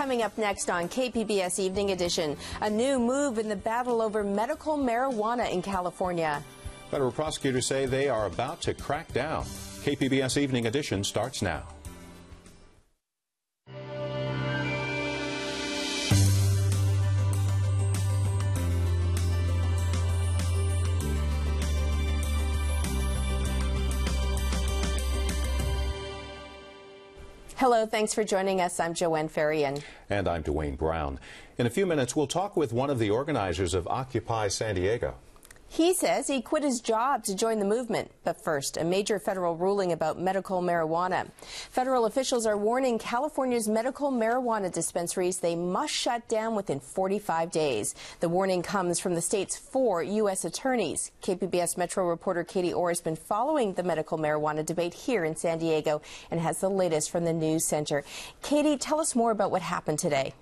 Coming up next on KPBS Evening Edition, a new move in the battle over medical marijuana in California. Federal prosecutors say they are about to crack down. KPBS Evening Edition starts now. Hello, thanks for joining us. I'm Joanne Farian. And I'm Dwayne Brown. In a few minutes, we'll talk with one of the organizers of Occupy San Diego. He says he quit his job to join the movement. But first, a major federal ruling about medical marijuana. Federal officials are warning California's medical marijuana dispensaries they must shut down within 45 days. The warning comes from the state's 4 U.S. attorneys. KPBS Metro reporter Katie Orr has been following the medical marijuana debate here in San Diego and has the latest from the News Center. Katie, tell us more about what happened today.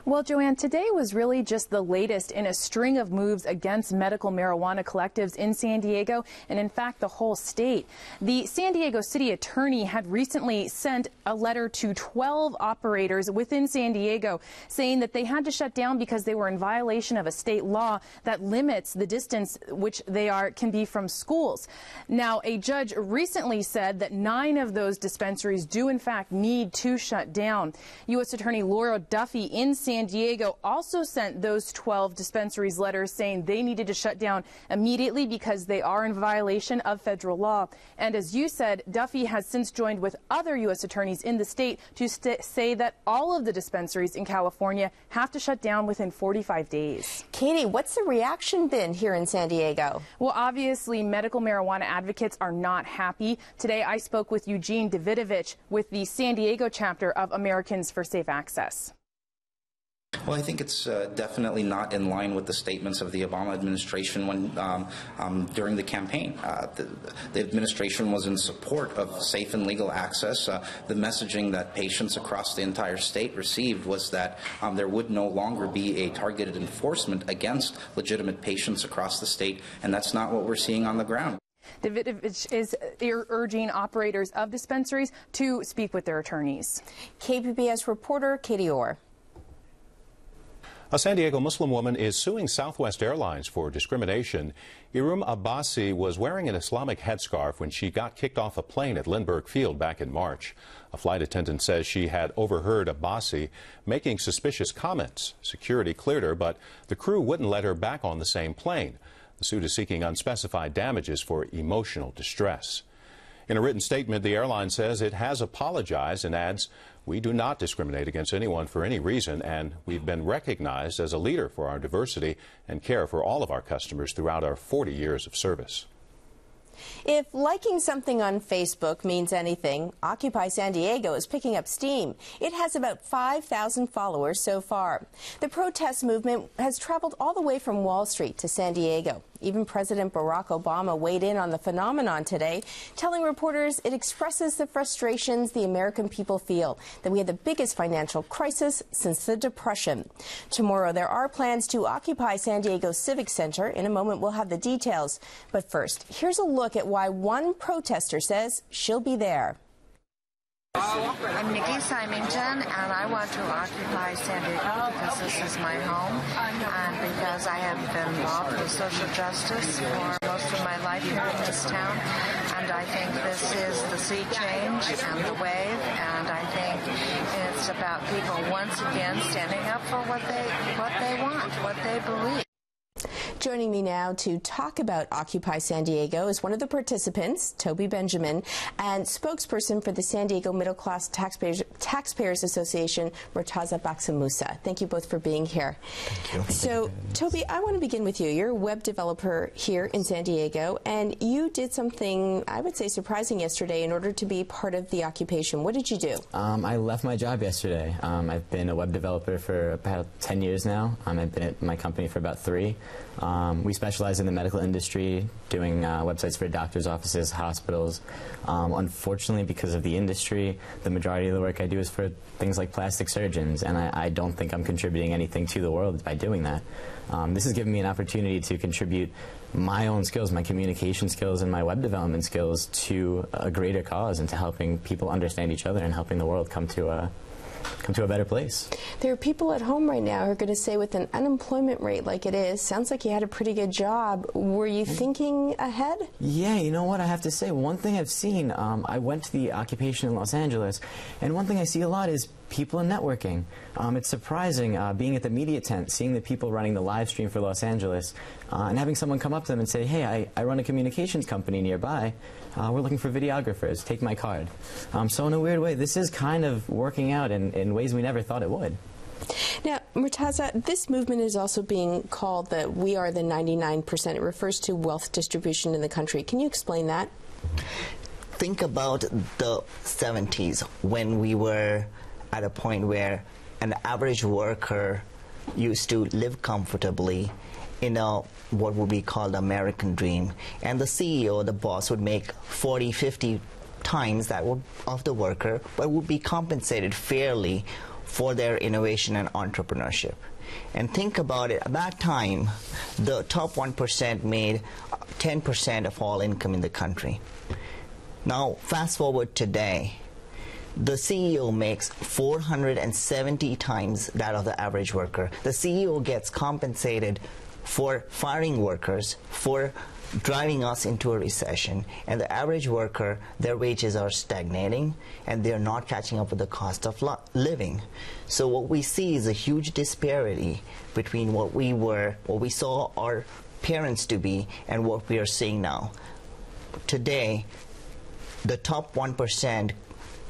Well, Joanne, today was really just the latest in a string of moves against medical marijuana collectives in San Diego and, in fact, the whole state. The San Diego City Attorney had recently sent a letter to 12 operators within San Diego saying that they had to shut down because they were in violation of a state law that limits the distance which they can be from schools. Now, a judge recently said that 9 of those dispensaries do, in fact, need to shut down. U.S. Attorney Laura Duffy in San Diego also sent those 12 dispensaries letters saying they needed to shut down immediately because they are in violation of federal law. And as you said, Duffy has since joined with other U.S. attorneys in the state to say that all of the dispensaries in California have to shut down within 45 days. Katie, what's the reaction been here in San Diego? Well, obviously, medical marijuana advocates are not happy. Today, I spoke with Eugene Davidovich with the San Diego chapter of Americans for Safe Access. Well, I think it's definitely not in line with the statements of the Obama administration when during the campaign. The administration was in support of safe and legal access. The messaging that patients across the entire state received was that there would no longer be a targeted enforcement against legitimate patients across the state, and that's not what we're seeing on the ground. Davidovich is urging operators of dispensaries to speak with their attorneys. KPBS reporter Katie Orr. A San Diego Muslim woman is suing Southwest Airlines for discrimination. Irum Abbasi was wearing an Islamic headscarf when she got kicked off a plane at Lindbergh Field back in March. A flight attendant says she had overheard Abbasi making suspicious comments. Security cleared her, but the crew wouldn't let her back on the same plane. The suit is seeking unspecified damages for emotional distress. In a written statement, the airline says it has apologized and adds, "We do not discriminate against anyone for any reason, and we've been recognized as a leader for our diversity and care for all of our customers throughout our 40 years of service." If liking something on Facebook means anything, Occupy San Diego is picking up steam. It has about 5,000 followers so far. The protest movement has traveled all the way from Wall Street to San Diego. Even President Barack Obama weighed in on the phenomenon today, telling reporters it expresses the frustrations the American people feel, that we had the biggest financial crisis since the Depression. Tomorrow, there are plans to occupy San Diego Civic Center. In a moment, we'll have the details. But first, here's a look at why one protester says she'll be there. I'm Nikki Symington, and I want to occupy San Diego because this is my home and because I have been involved with social justice for most of my life here in this town. And I think this is the sea change and the wave, and I think it's about people once again standing up for what they want, what they believe. Joining me now to talk about Occupy San Diego is one of the participants, Toby Benjamin, and spokesperson for the San Diego Middle Class Taxpayers Association, Murtaza Baksamusa. Thank you both for being here. Thank you. So, Toby, I want to begin with you. You're a web developer here in San Diego, and you did something, I would say, surprising yesterday in order to be part of the occupation. What did you do? I left my job yesterday. I've been a web developer for about 10 years now. I've been at my company for about 3. We specialize in the medical industry, doing websites for doctors' offices, hospitals. Unfortunately, because of the industry, the majority of the work I do is for things like plastic surgeons, and I don't think I'm contributing anything to the world by doing that. This has given me an opportunity to contribute my own skills, my communication skills, and my web development skills to a greater cause and to helping people understand each other and helping the world come to come to a better place. There are people at home right now who are going to say, with an unemployment rate like it is, sounds like you had a pretty good job. Were you thinking ahead? Yeah, you know what, I have to say, one thing I've seen, I went to the occupation in Los Angeles, and one thing I see a lot is people in networking. It's surprising, being at the media tent, seeing the people running the live stream for Los Angeles, and having someone come up to them and say, hey, I run a communications company nearby. We're looking for videographers. Take my card. So in a weird way, this is kind of working out in ways we never thought it would. Now, Murtaza, this movement is also being called the We Are the 99%. It refers to wealth distribution in the country. Can you explain that? Think about the 70s when we were at a point where an average worker used to live comfortably in what would be called the American dream, and the CEO, the boss, would make 40, 50 times that of the worker, but would be compensated fairly for their innovation and entrepreneurship. And think about it, at that time, the top 1% made 10% of all income in the country. Now, fast forward today, the CEO makes 470 times that of the average worker. The CEO gets compensated for firing workers, for driving us into a recession, and the average worker, their wages are stagnating and they're not catching up with the cost of living. So what we see is a huge disparity between what we saw our parents to be and what we are seeing now. Today, the top 1%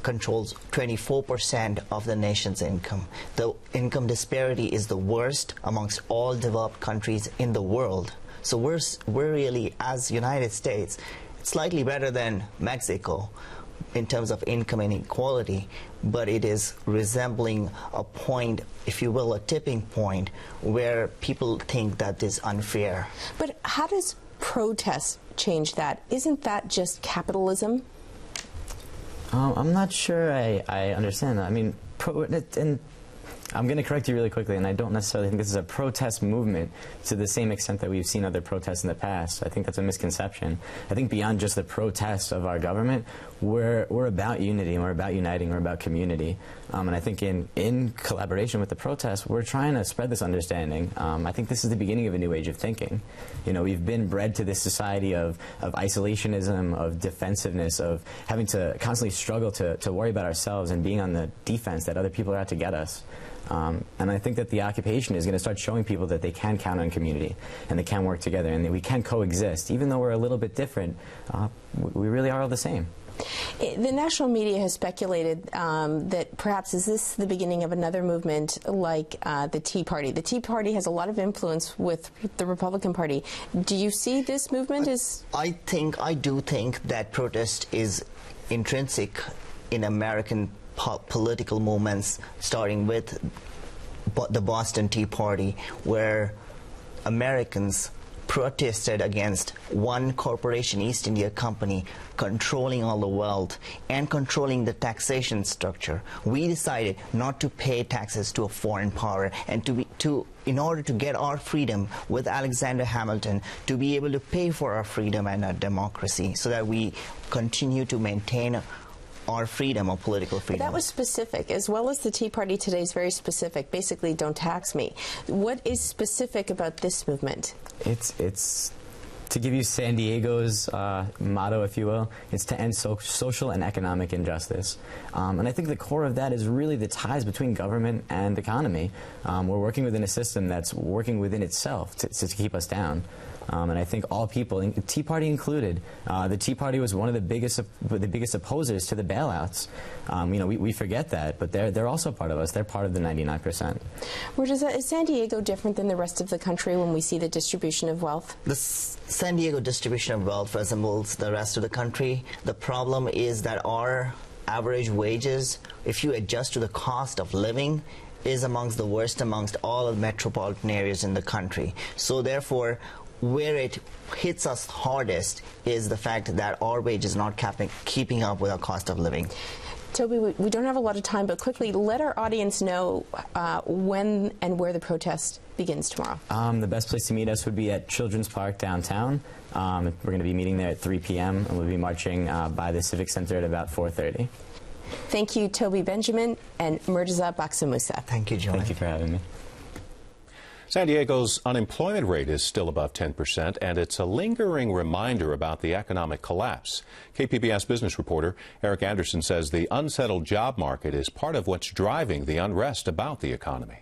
controls 24% of the nation's income. The income disparity is the worst amongst all developed countries in the world. So we're really, as United States, slightly better than Mexico in terms of income inequality, but it is resembling a point, if you will, a tipping point, where people think that is unfair. But how does protest change that? Isn't that just capitalism? I'm not sure I understand that. I mean, and I'm going to correct you really quickly, and I don't necessarily think this is a protest movement to the same extent that we've seen other protests in the past. I think that's a misconception. I think beyond just the protests of our government, we're about unity, and we're about uniting, we're about community. And I think in collaboration with the protests, we're trying to spread this understanding. I think this is the beginning of a new age of thinking. You know, we've been bred to this society of isolationism, of defensiveness, of having to constantly struggle to worry about ourselves and being on the defense that other people are out to get us. And I think that the occupation is going to start showing people that they can count on community and they can work together and that we can coexist. Even though we're a little bit different, we really are all the same. The national media has speculated that perhaps is this the beginning of another movement like the Tea Party. The Tea Party has a lot of influence with the Republican Party. Do you see this movement as... I do think that protest is intrinsic in American political movements, starting with the Boston Tea Party, where Americans protested against one corporation, East India Company, controlling all the wealth and controlling the taxation structure. We decided not to pay taxes to a foreign power, and in order to get our freedom with Alexander Hamilton, to be able to pay for our freedom and our democracy so that we continue to maintain our freedom of political freedom. But that was specific, as well as the Tea Party today is very specific. Basically, don't tax me. What is specific about this movement? It's to give you San Diego's motto, if you will, it's to end social and economic injustice. And I think the core of that is really the ties between government and economy. We're working within a system that's working within itself to keep us down. And I think all people, Tea Party included, the Tea Party was one of the biggest opposers to the bailouts. You know, we forget that, but they're also part of us. They're part of the 99%. Is San Diego different than the rest of the country when we see the distribution of wealth? The San Diego distribution of wealth resembles the rest of the country. The problem is that our average wages, if you adjust to the cost of living, is amongst the worst amongst all of the metropolitan areas in the country. So therefore, where it hits us hardest is the fact that our wage is not keeping up with our cost of living. Toby, we don't have a lot of time, but quickly let our audience know when and where the protest begins tomorrow. The best place to meet us would be at Children's Park downtown. We're going to be meeting there at 3 p.m. and we'll be marching by the Civic Center at about 4:30. Thank you, Toby Benjamin and Murtaza Baksamusa. Thank you, Joy. Thank you for having me. San Diego's unemployment rate is still above 10%, and it's a lingering reminder about the economic collapse. KPBS business reporter Eric Anderson says the unsettled job market is part of what's driving the unrest about the economy.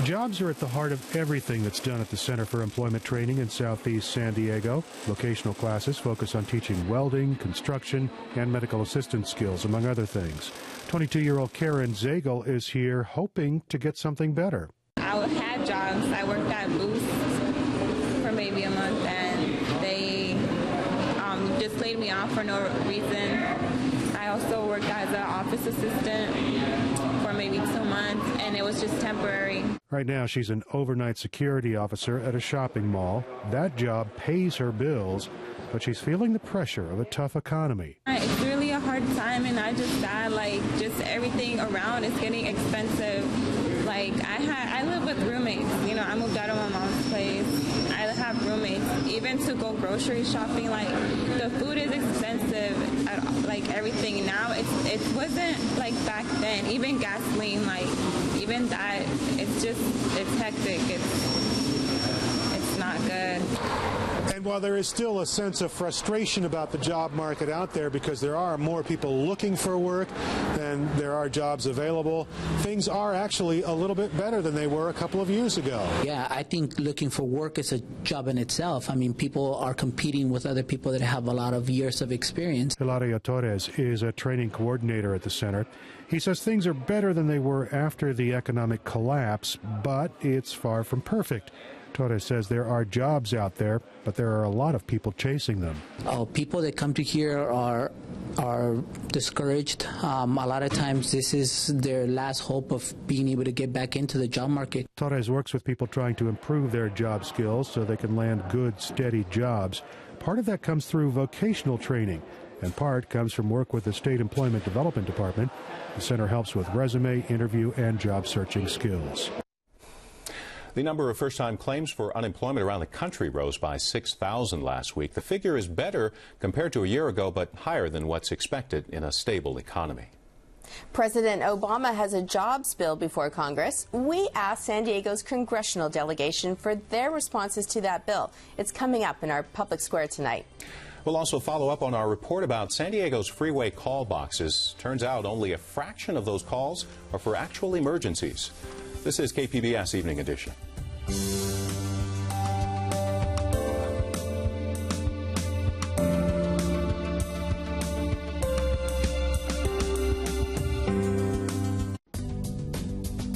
Jobs are at the heart of everything that's done at the Center for Employment Training in Southeast San Diego. Vocational classes focus on teaching welding, construction, and medical assistance skills, among other things. 22-year-old Karen Zagel is here hoping to get something better. I had jobs. I worked at Boost for maybe a month, and they just laid me off for no reason. I also worked as an office assistant for maybe 2 months, and it was just temporary. Right now, she's an overnight security officer at a shopping mall. That job pays her bills, but she's feeling the pressure of a tough economy. It's really a hard time, and I just got just everything around is getting expensive. I live with roommates. I moved out of my mom's place. I have roommates. Even to go grocery shopping, the food is expensive. Everything now, it wasn't like back then. Even gasoline, even that, it's hectic. It's not good. And while there is still a sense of frustration about the job market out there because there are more people looking for work than there are jobs available, things are actually a little bit better than they were a couple of years ago. Yeah, I think looking for work is a job in itself. I mean, people are competing with other people that have a lot of years of experience. Hilario Torres is a training coordinator at the center. He says things are better than they were after the economic collapse, but it's far from perfect. Torres says there are jobs out there, but there are a lot of people chasing them. People that come to here are discouraged. A lot of times this is their last hope of being able to get back into the job market. Torres works with people trying to improve their job skills so they can land good, steady jobs. Part of that comes through vocational training, and part comes from work with the State Employment Development Department. The center helps with resume, interview, and job searching skills. The number of first-time claims for unemployment around the country rose by 6,000 last week. The figure is better compared to a year ago, but higher than what's expected in a stable economy. President Obama has a jobs bill before Congress. We asked San Diego's congressional delegation for their responses to that bill. It's coming up in our public square tonight. We'll also follow up on our report about San Diego's freeway call boxes. Turns out only a fraction of those calls are for actual emergencies. This is KPBS Evening Edition.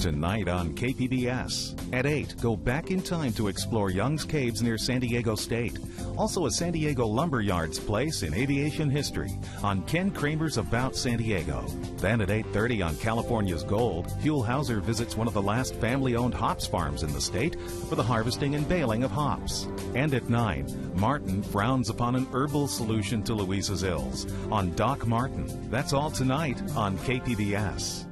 Tonight on KPBS. At 8, go back in time to explore Young's Caves near San Diego State. Also a San Diego Lumberyard's place in aviation history on Ken Kramer's About San Diego. Then at 8:30 on California's Gold, Huell Hauser visits one of the last family-owned hops farms in the state for the harvesting and baling of hops. And at 9, Martin frowns upon an herbal solution to Louisa's ills on Doc Martin. That's all tonight on KPBS.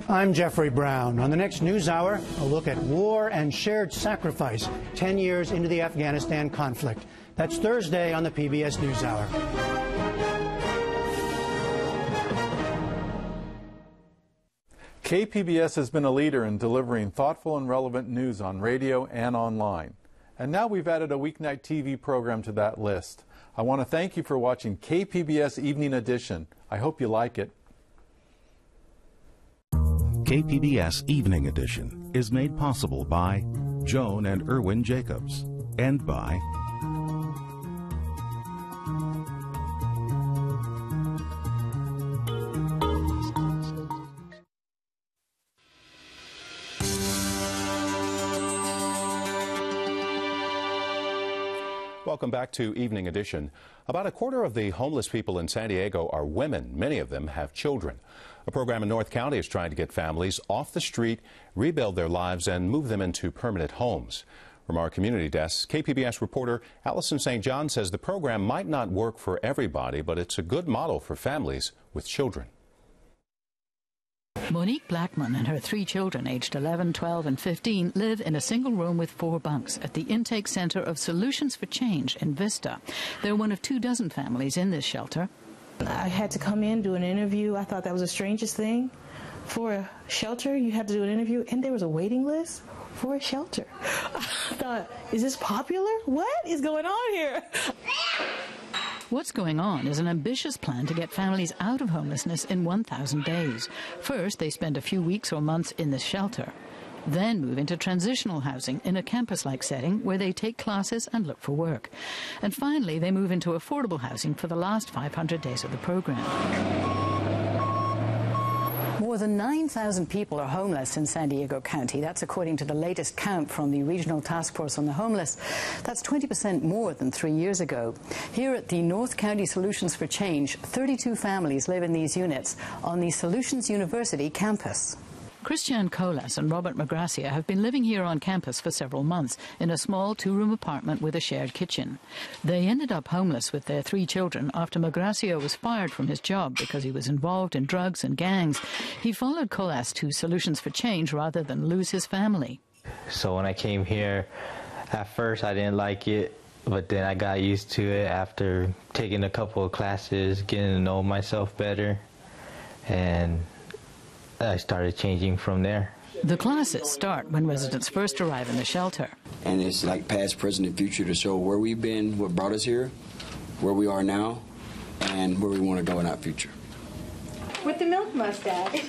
I'm Jeffrey Brown. On the next News Hour, a look at war and shared sacrifice 10 years into the Afghanistan conflict. That's Thursday on the PBS News Hour. KPBS has been a leader in delivering thoughtful and relevant news on radio and online. And now we've added a weeknight TV program to that list. I want to thank you for watching KPBS Evening Edition. I hope you like it. KPBS Evening Edition is made possible by Joan and Erwin Jacobs and by Welcome back to Evening Edition. About a quarter of the homeless people in San Diego are women. Many of them have children. A program in North County is trying to get families off the street, rebuild their lives, and move them into permanent homes. From our community desk, KPBS reporter Allison St. John says the program might not work for everybody, but it's a good model for families with children. Monique Blackman and her 3 children, aged 11, 12, and 15, live in a single room with 4 bunks at the intake center of Solutions for Change in Vista. They're one of 24 families in this shelter. I had to come in, do an interview. I thought that was the strangest thing. For a shelter, you had to do an interview, and there was a waiting list for a shelter. I thought, is this popular? What is going on here? What's going on is an ambitious plan to get families out of homelessness in 1,000 days. First, they spend a few weeks or months in this shelter, then move into transitional housing in a campus-like setting where they take classes and look for work. And finally, they move into affordable housing for the last 500 days of the program. More than 9,000 people are homeless in San Diego County. That's according to the latest count from the Regional Task Force on the Homeless. That's 20% more than 3 years ago. Here at the North County Solutions for Change, 32 families live in these units on the Solutions University campus. Christian Colas and Robert Magracia have been living here on campus for several months in a small two-room apartment with a shared kitchen. They ended up homeless with their 3 children after Magracia was fired from his job because he was involved in drugs and gangs. He followed Colas to Solutions for Change rather than lose his family. So when I came here, at first I didn't like it, but then I got used to it after taking a couple of classes, getting to know myself better, and I started changing from there. The classes start when residents first arrive in the shelter. And it's like past, present, and future to show where we've been, what brought us here, where we are now, and where we want to go in our future. With the milk mustache.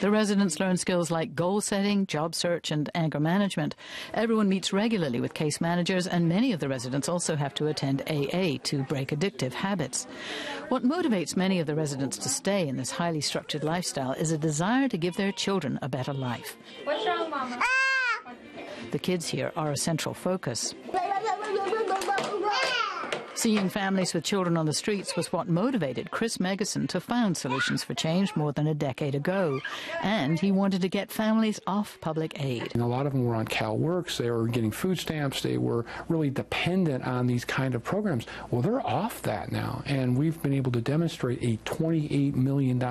The residents learn skills like goal setting, job search, and anger management. Everyone meets regularly with case managers, and many of the residents also have to attend AA to break addictive habits. What motivates many of the residents to stay in this highly structured lifestyle is a desire to give their children a better life. What's wrong, Mama? The kids here are a central focus. Seeing families with children on the streets was what motivated Chris Megason to found Solutions for Change more than a decade ago. And he wanted to get families off public aid. And a lot of them were on CalWorks. They were getting food stamps. They were really dependent on these kind of programs. Well, they're off that now. And we've been able to demonstrate a $28 million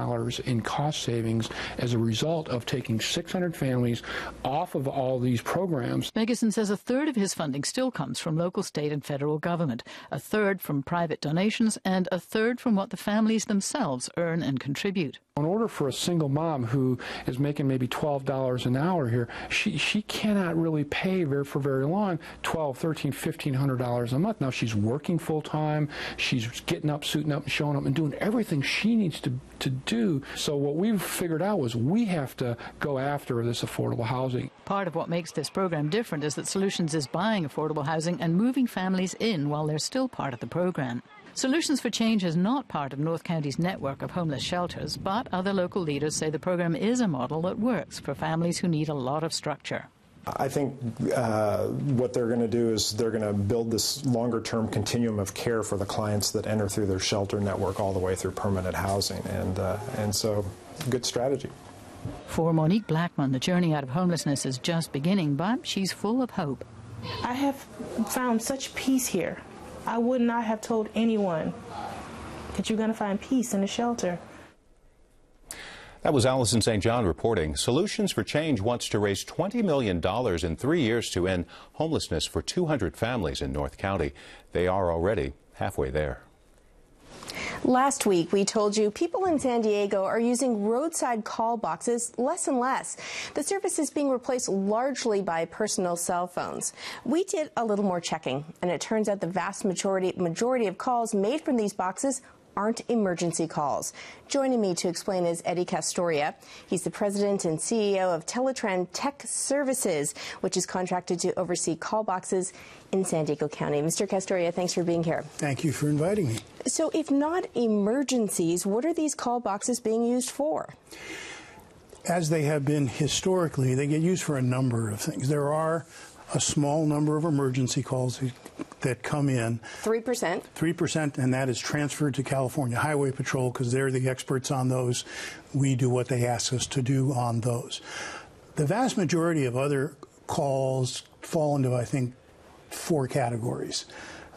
in cost savings as a result of taking 600 families off of all these programs. Megason says a third of his funding still comes from local, state, and federal government, a third from private donations, and a third from what the families themselves earn and contribute. In order for a single mom who is making maybe $12 an hour here, she cannot really pay for very long $1,200, $1,300, $1,500 a month. Now she's working full time, she's getting up, suiting up, and showing up and doing everything she needs to do. So what we've figured out was we have to go after this affordable housing. Part of what makes this program different is that Solutions is buying affordable housing and moving families in while they're still part of the program. Solutions for Change is not part of North County's network of homeless shelters, but other local leaders say the program is a model that works for families who need a lot of structure. I think what they're going to do is they're going to build this longer-term continuum of care for the clients that enter through their shelter network all the way through permanent housing, and so good strategy. For Monique Blackman, the journey out of homelessness is just beginning, but she's full of hope. I have found such peace here. I would not have told anyone that you're going to find peace in a shelter. That was Allison St. John reporting. Solutions for Change wants to raise $20 million in 3 years to end homelessness for 200 families in North County. They are already halfway there. Last week, we told you people in San Diego are using roadside call boxes less and less. The service is being replaced largely by personal cell phones. We did a little more checking, and it turns out the vast majority of calls made from these boxes aren't emergency calls. Joining me to explain is Eddie Castoria. He's the president and CEO of Teletran Tech Services, which is contracted to oversee call boxes in San Diego County. Mr. Castoria, thanks for being here. Thank you for inviting me. So if not emergencies, what are these call boxes being used for? As they have been historically, they get used for a number of things. There are a small number of emergency calls that come in. 3%? 3%, and that is transferred to California Highway Patrol because they're the experts on those. We do what they ask us to do on those. The vast majority of other calls fall into, I think, 4 categories.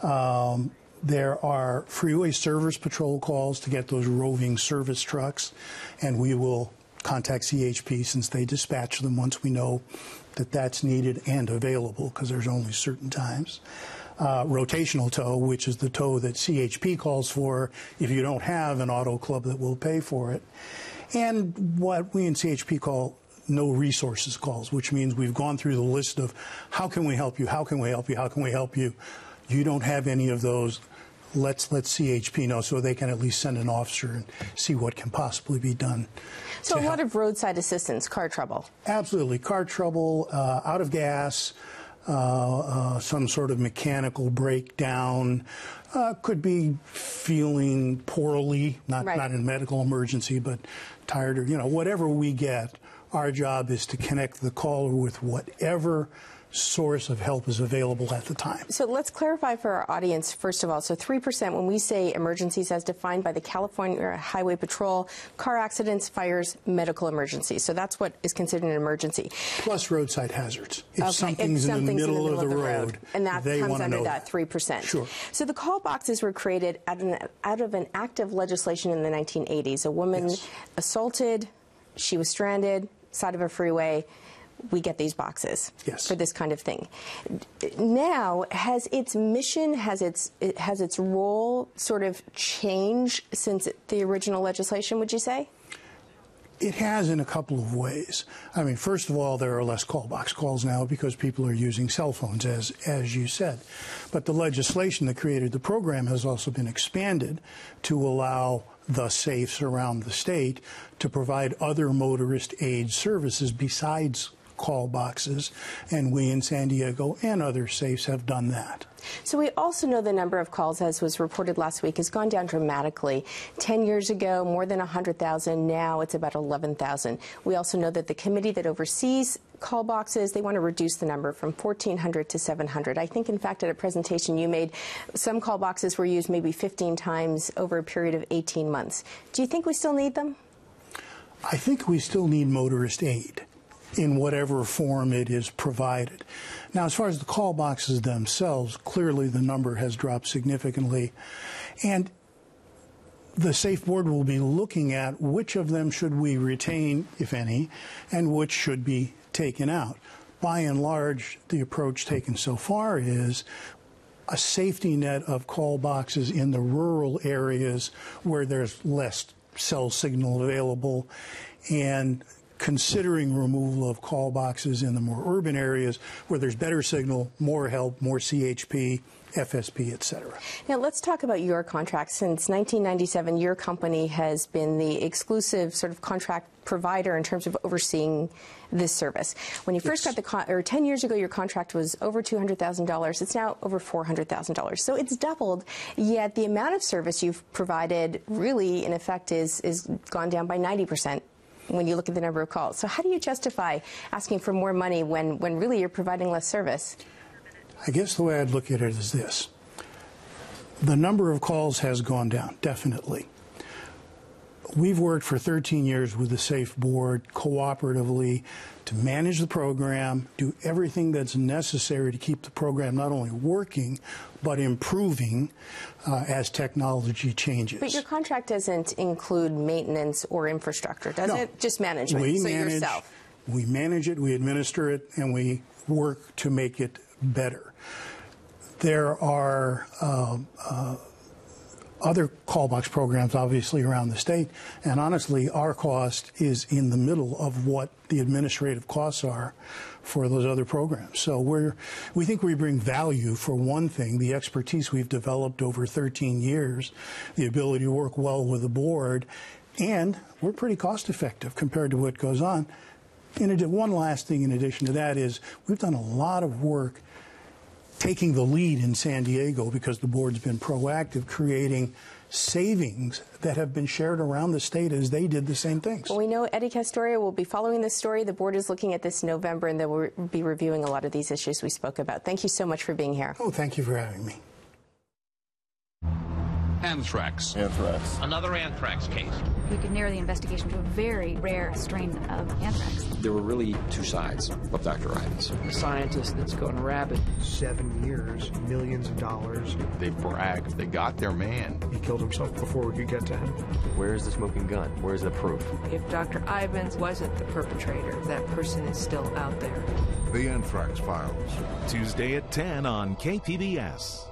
There are freeway service patrol calls to get those roving service trucks, and we will contact CHP since they dispatch them once we know that that's needed and available because there's only certain times. rotational tow, which is the tow that CHP calls for if you don't have an auto club that will pay for it, and what we in CHP call no resources calls, which means we've gone through the list of how can we help you, how can we help you, how can we help you. You don't have any of those. Let's let CHP know so they can at least send an officer and see what can possibly be done. So a lot of roadside assistance, car trouble. Absolutely. Car trouble, out of gas, some sort of mechanical breakdown, could be feeling poorly, not in a medical emergency, but tired, or, whatever we get. Our job is to connect the caller with whatever source of help is available at the time. So let's clarify for our audience, first of all. So 3%, when we say emergencies as defined by the California Highway Patrol, car accidents, fires, medical emergencies. So that's what is considered an emergency. Plus roadside hazards. If something's in the middle of the road, and that comes under that 3%. Sure. So the call boxes were created out of an act of legislation in the 1980s. A woman assaulted, she was stranded, side of a freeway. We get these boxes for this kind of thing. Now, has its mission, has its role sort of changed since the original legislation, would you say? It has in a couple of ways. I mean, first of all, there are less call box calls now because people are using cell phones, as you said. But the legislation that created the program has also been expanded to allow the safes around the state to provide other motorist aid services besides call boxes, and we in San Diego and other safes have done that. So we also know the number of calls, as was reported last week, has gone down dramatically. 10 years ago, more than 100,000. Now it's about 11,000. We also know that the committee that oversees call boxes, they want to reduce the number from 1,400 to 700. I think, in fact, at a presentation you made, some call boxes were used maybe 15 times over a period of 18 months. Do you think we still need them? I think we still need motorist aid in whatever form it is provided. Now, as far as the call boxes themselves, clearly the number has dropped significantly. And the Safe Board will be looking at which of them should we retain, if any, and which should be taken out. By and large, the approach taken so far is a safety net of call boxes in the rural areas where there's less cell signal available, and considering removal of call boxes in the more urban areas where there's better signal, more help, more CHP, FSP, etc. Now let's talk about your contract. Since 1997, your company has been the exclusive sort of contract provider in terms of overseeing this service. When you first got the 10 years ago, your contract was over $200,000. It's now over $400,000. So it's doubled, yet the amount of service you've provided really, in effect, is gone down by 90%. When you look at the number of calls. So how do you justify asking for more money when really you're providing less service? I guess the way I'd look at it is this. The number of calls has gone down, definitely. We've worked for 13 years with the Safe Board cooperatively to manage the program, do everything that's necessary to keep the program not only working, but improving as technology changes. But your contract doesn't include maintenance or infrastructure, does it? Just management, yourself. We manage it, we administer it, and we work to make it better. There are other call box programs, obviously, around the state, and honestly, our cost is in the middle of what the administrative costs are for those other programs. So we think we bring value, for one thing, the expertise we've developed over 13 years, the ability to work well with the board, and we're pretty cost effective compared to what goes on. One last thing in addition to that is we've done a lot of work taking the lead in San Diego, because the board's been proactive, creating savings that have been shared around the state as they did the same things. Well, we know Eddie Castoria will be following this story. The board is looking at this in November, and they will be reviewing a lot of these issues we spoke about. Thank you so much for being here. Oh, thank you for having me. Anthrax. Another anthrax case. We could narrow the investigation to a very rare strain of anthrax. There were really two sides of Dr. Ivins. A scientist that's gone rabid. 7 years, millions of dollars. They bragged. They got their man. He killed himself before we could get to him. Where's the smoking gun? Where's the proof? If Dr. Ivins wasn't the perpetrator, that person is still out there. The Anthrax Files. Tuesday at 10 on KPBS.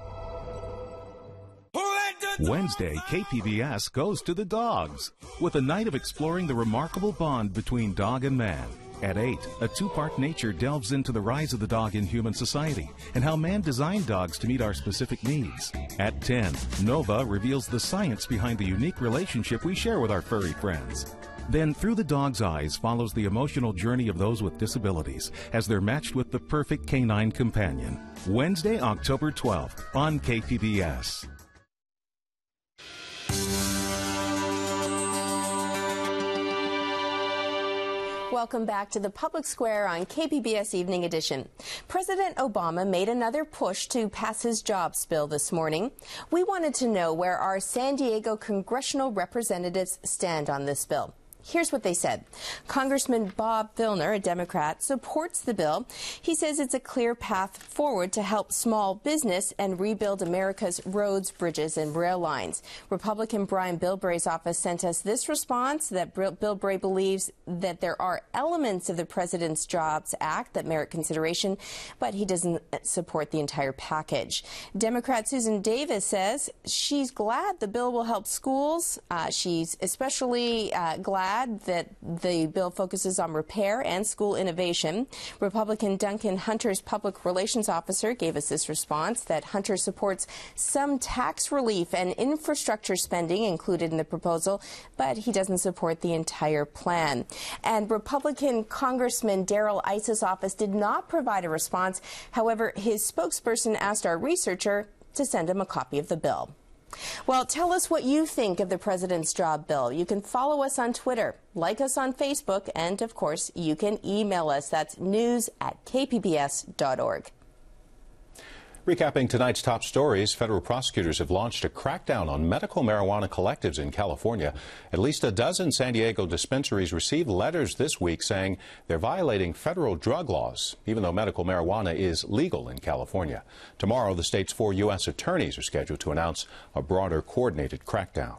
Wednesday, KPBS goes to the dogs with a night of exploring the remarkable bond between dog and man. At 8, a two-part Nature delves into the rise of the dog in human society and how man designed dogs to meet our specific needs. At 10, Nova reveals the science behind the unique relationship we share with our furry friends. Then, Through the Dog's Eyes follows the emotional journey of those with disabilities as they're matched with the perfect canine companion. Wednesday, October 12th on KPBS. Welcome back to the Public Square on KPBS Evening Edition. President Obama made another push to pass his jobs bill this morning. We wanted to know where our San Diego congressional representatives stand on this bill. Here's what they said. Congressman Bob Filner, a Democrat, supports the bill. He says it's a clear path forward to help small business and rebuild America's roads, bridges, and rail lines. Republican Brian Bilbray's office sent us this response that Bilbray believes that there are elements of the President's Jobs Act that merit consideration, but he doesn't support the entire package. Democrat Susan Davis says she's glad the bill will help schools. She's especially glad that the bill focuses on repair and school innovation. Republican Duncan Hunter's public relations officer gave us this response, that Hunter supports some tax relief and infrastructure spending included in the proposal, but he doesn't support the entire plan. And Republican Congressman Darrell Iss's office did not provide a response. However, his spokesperson asked our researcher to send him a copy of the bill. Well, tell us what you think of the President's job bill. You can follow us on Twitter, like us on Facebook, and, of course, you can email us. That's news@kpbs.org. Recapping tonight's top stories, federal prosecutors have launched a crackdown on medical marijuana collectives in California. At least a dozen San Diego dispensaries received letters this week saying they're violating federal drug laws, even though medical marijuana is legal in California. Tomorrow, the state's 4 U.S. attorneys are scheduled to announce a broader coordinated crackdown.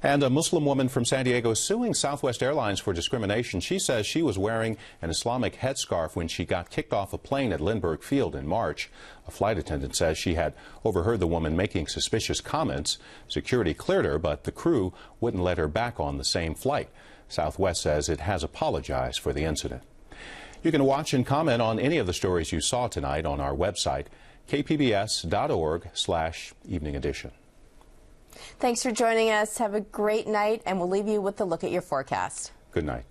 And a Muslim woman from San Diego is suing Southwest Airlines for discrimination. She says she was wearing an Islamic headscarf when she got kicked off a plane at Lindbergh Field in March. A flight attendant says she had overheard the woman making suspicious comments. Security cleared her, but the crew wouldn't let her back on the same flight. Southwest says it has apologized for the incident. You can watch and comment on any of the stories you saw tonight on our website, kpbs.org/evening edition. Thanks for joining us. Have a great night, and we'll leave you with a look at your forecast. Good night.